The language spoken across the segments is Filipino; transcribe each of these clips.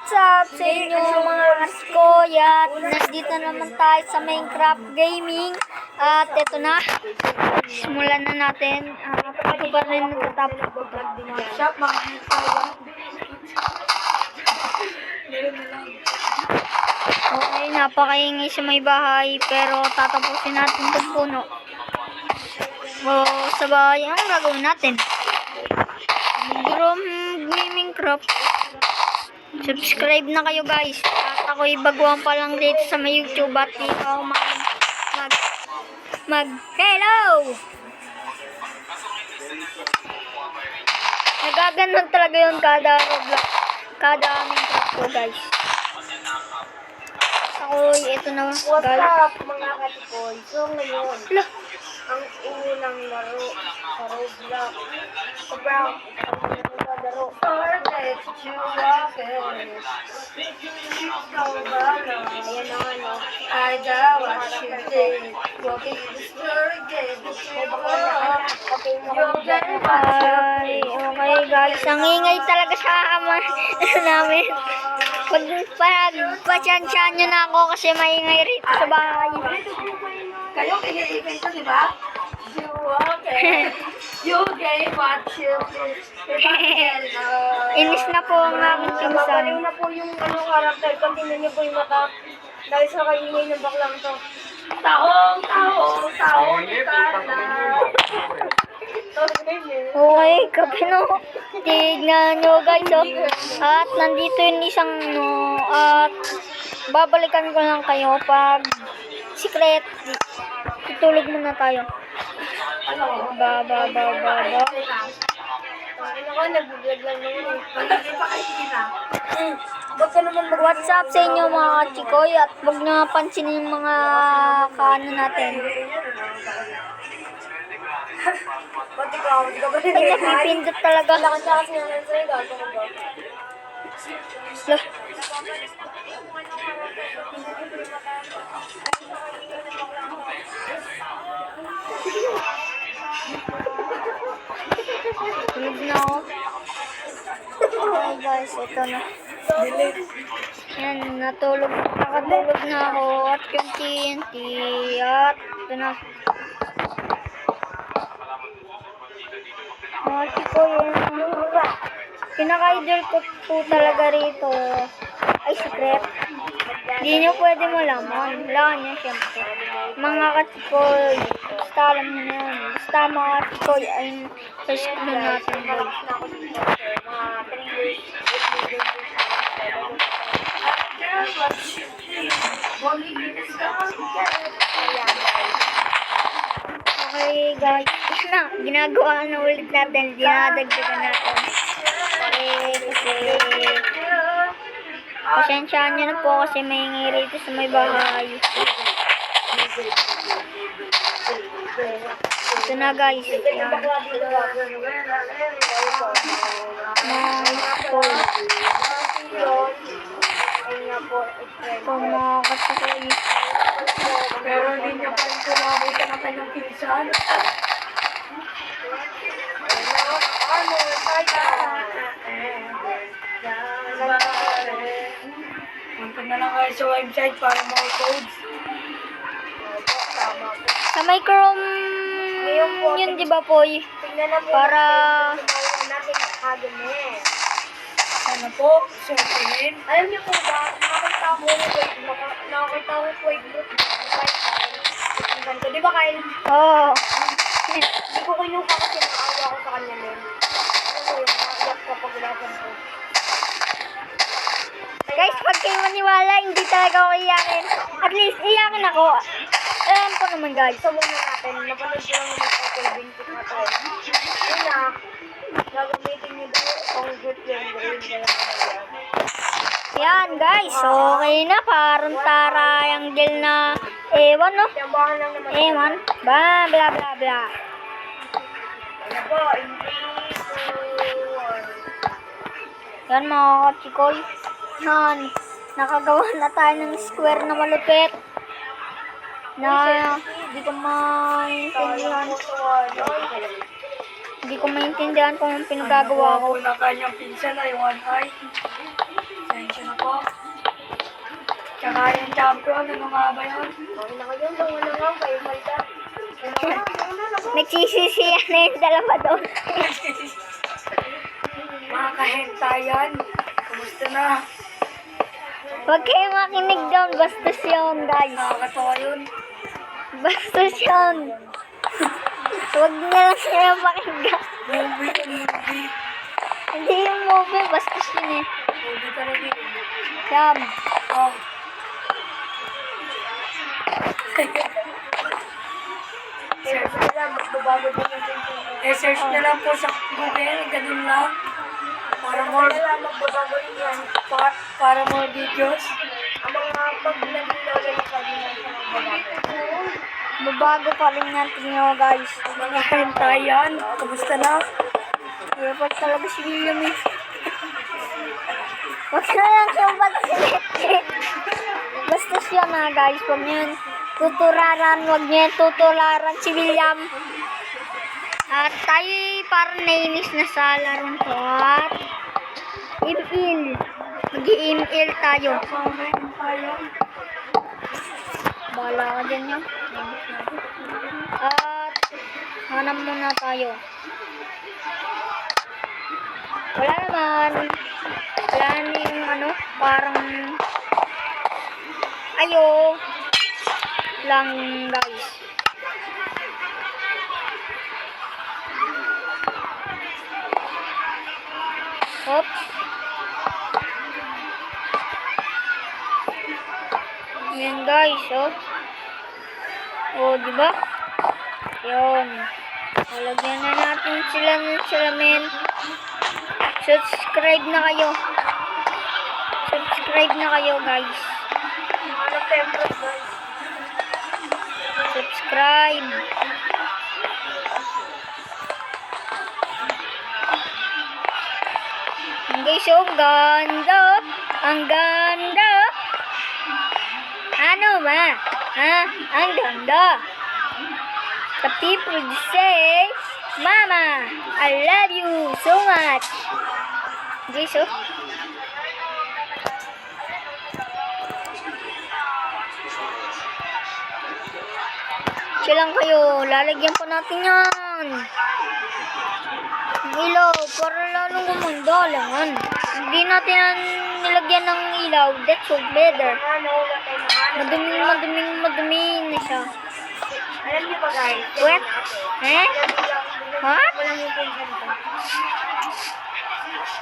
What's up sa inyo mga kaskoy, at nandito naman tayo sa Minecraft Gaming. At ito na, simulan na natin. Ito pa rin natatapos ko. Okay, napakaingay sa may bahay, pero tatapusin natin itong puno. Sa bahay, ang gagawin natin? Gaming craft. Subscribe na kayo guys. At ako'y baguhan pa lang dito sa may YouTube at dito ako hello! Nagaganon talaga yun kada Roblox. Kada Minecraft ko guys. Ako'y ito na guys. What's up mga katipoy? So ngayon, ang unang laro sa Roblox. Sobrang laro. Started to rock it. Ayan na nga no. I got what you did. Walking in the store again. Okay guys, ang ingay talaga sa namin. Pagpasyansyahan nyo na ako kasi maingay rito sa bahay. Kayo kiniipin ko, di ba? You okay? You gave what you did. Inis na po ang aming pinsan. Mapaliw na po yung karakter ko. Tingnan niyo po yung mata. Dahil sa kaingay ng baklang to. Taong ka na. Okay, kapino. Tignan nyo guys, oh. At nandito yung isang, at babalikan ko lang kayo pag secret. Itulog muna tayo. Ano ko, nag-vlog lang naman. Hindi pa kayo na. Ba't ka naman What's up sa inyo mga chikoy, at huwag na pansinin yung mga kaano natin. Ba't ikaw? Hindi ka ba rin? Ay, napipindot talaga. Lakas na kasi naman sa'yo. Gato ko ba? Lah. Tulog na ako. Okay guys, ito na. Yan, nakatulog na ako at yung TNT at ito na. Mga chiko, yung pinaka-idol ko po talaga rito ay secret. Hindi nyo pwede malaman. Wala niya syempre. Mga katsikoy, basta alam nyo na yun. Basta mga katsikoy ay first na natin guys. Okay guys, na, ginagawa na ulit natin, dinadagdagan natin. Kasi pasensyaan nyo na po kasi may rito sa may bahay. Ito na guys. Yan. Ito mga katsikoy. Pero hindi niya pa rin kumabot sa kanyang pinsan. Punta na lang kayo sa website para mga codes. Sa may Chrome yun diba po? Para Ano po? Surfing. Alam niyo po ba, nakakita ko yung Facebook. Di ba Kyle? oh. Hindi ko kinuha kasi naawa ko sa kanya nun. Alam mo yung naiyak ko pag ulasan ko. Guys, pag kayo maniwala, hindi talaga ako iyakin. At least, iyakin ako. Alam ko naman guys. Gusto muna natin, napanood ko lang yung Apple Bintik na to. Yun na, gagamitin niyo daw ang good yung green na lang yan. Yan guys, okay na. Parang tarayang gel na ewan no? Tambahan lang naman. Ewan. Bla bla bla bla. Ano po, hindi Yan mga katsikoy. Yan. Nakagawa na tayo ng square na malupit. Na hindi ko maintindihan. Hindi ko maintindihan kung anong pinagagawa ko. Wala kanyang pinsan ay one eye. Tensya na po. pa. Tsaka yung champion, ano nga ba yun? Okay na kayo, wala nga, kayo malta. Nagsisisiyan na yung dalawa doon. Mga kahentayan, kumusta na? Huwag kayo makinig doon. Bastos yun, guys. Nakakatawa yun. Bastos yun. Huwag na lang sila pakinggan. Movie. Hindi yung movie. Bastos yun eh. Movie talaga yun. Yum. Oh. Search na lang po sa Google, ganun lang. Para more, para more videos. Ang mga pag-lalo na kami Babago pa rin natin nyo, guys. mga hentayan, kamusta na? Dapat talaga si William eh. Huwag na lang siya pagsilit. Bastos yun ha, guys. Huwag nyo yun tuturaran. Huwag nyo yun tutularan si William. At tayo parang nainis na sa laron to. At email. Mag-i-email tayo. Bahala ka dyan yun. At hanap muna tayo. Wala naman. Wala na yung ano, parang ayo lang guys. Hop. Yan guys, oh. Oh, di ba? Yun. Lagyan na natin sila ng salamin. Subscribe na kayo. Subscribe na kayo, guys. Ano tempo, guys? Subscribe. Guys, oh, ganda. Ang ganda. Ano ba? Ha? Ang ganda. The people say, Mama, I love you so much. Guys, oh. Chill lang kayo. Lalagyan po natin yan. Ang ilaw. Para lalong gumanda lang. Hindi natin yan nilagyan ng ilaw. That's so better. Madumi na siya. Alam niyo ba, guys? What? Eh? What? Walang intention to.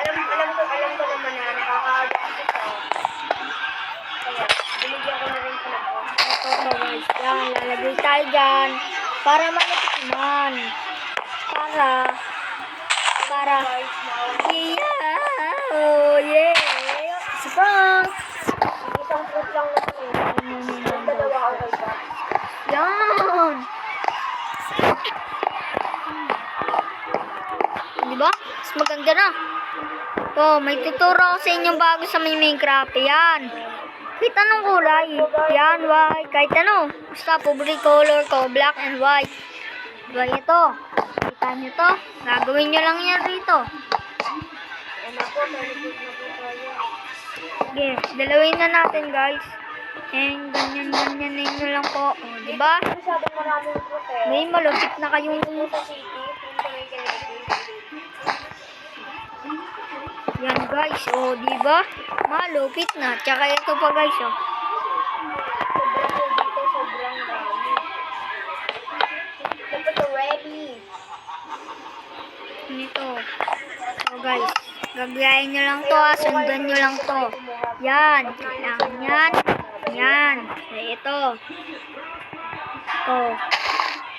Alam ko naman na nakakaaga ko ito. Kaya, binigyan ko na rin sa labo. Ito guys, yan, lalagay tayo dyan para malapit naman. Para, yeah, oh yeah, surprise! Isang fruit lang naman eh. Dalawa ako ba? Yan! Diba? Mas maganda na. Oh, may tuturo ako sa inyo bago sa may Minecraft. Yan. Kahit anong kulay. Yan, white. Kahit ano. Basta, favorite color ko, black and white. Diba ito? Kita nyo to? Gagawin nyo lang yan rito. Ano po, malipit na po tayo. Sige, dalawin na natin guys. And ganyan nyo lang po. O, diba? Masyadong maraming fruit eh. May malupit na kayong Sa city, punta may Kennedy. yan guys. O, diba? Malupit na. Tsaka ito pa guys, o. Sobrang dami. Dapat ready. Ito. O guys. Gagayain nyo lang to, ha. Sundan nyo lang to. Yan. Kailangan yan. Yan. Ay, ito. Ito.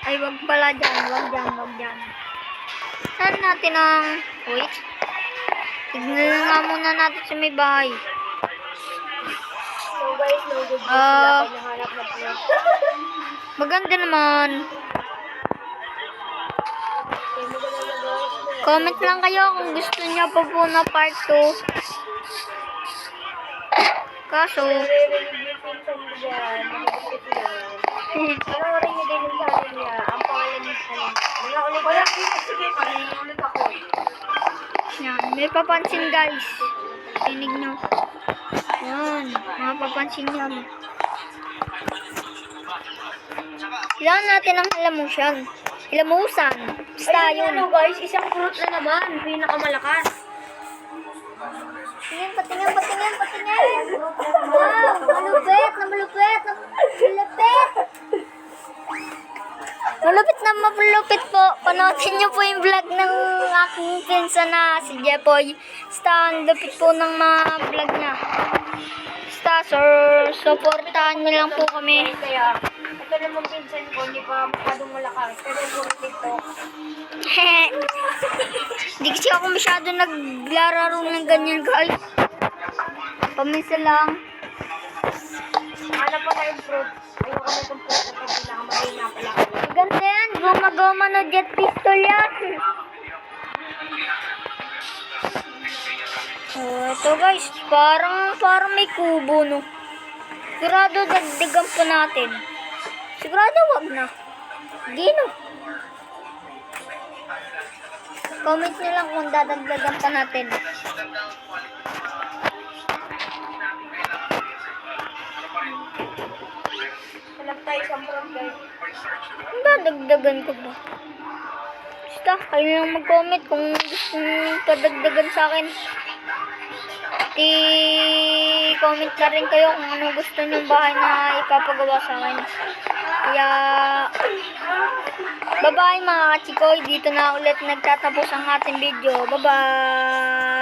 Ay, wag pala dyan. Wag dyan. Saan natin ang... Wait. Tignan na nga muna natin sa may bahay. So guys, no good news Ah. sila pag nahanap na po. Maganda naman. Okay, maganda na guys. Comment lang kayo kung gusto niya pa po na part 2. Kaso, Nare-review yung pinsan mo dyan. Nakikita yan. Panoorin niyo din yung channel niya. Ang pangalan niya ano. Mga ulit. Wala, sige. Panoorin ulit ako. yan, may papansin guys. Tinig nyo. Yan, mapapansin yan. Kailangan natin ng halamusan. Hilamusan. Basta Ayun, yun. guys, isang fruit na naman. Pinakamalakas. Patingin, patingin, patingin, patingin. Wow, malupit, na malupit, na malupit. Malupit na malupit po. Panoodin niyo po yung vlog ng aking pinsan na si Jepoy. Basta, ang lupit po ng mga vlog niya. Basta, supportahan niyo lang po kami. Kaya, ito naman pinsan ko, hindi pa masyadong malakas. Pero puro TikTok. Hindi kasi ako masyado naglalaro ng ganyan, guys. Paminsan lang. Hanap pa tayong fruit. Ayoko na itong fruit na pinakamahina pala. Ganda yan. Gumagama na jet pistol yan. Oh, ito guys. Parang may kubo, no? Sigurado dagdagan po natin. Sigurado wag na. Hindi, no? Comment nyo lang kung dadagdagan pa natin. Hanap tayo sa fruit, guys. Ang dadagdagan ko ba? Basta, kayo lang mag-comment kung gusto nyo padagdagan sa akin. I-comment na rin kayo kung ano gusto nyo bahay na ipapagawa sa akin. Kaya, bye-bye mga kachikoy. Dito na ulit nagtatapos ang ating video. Bye-bye!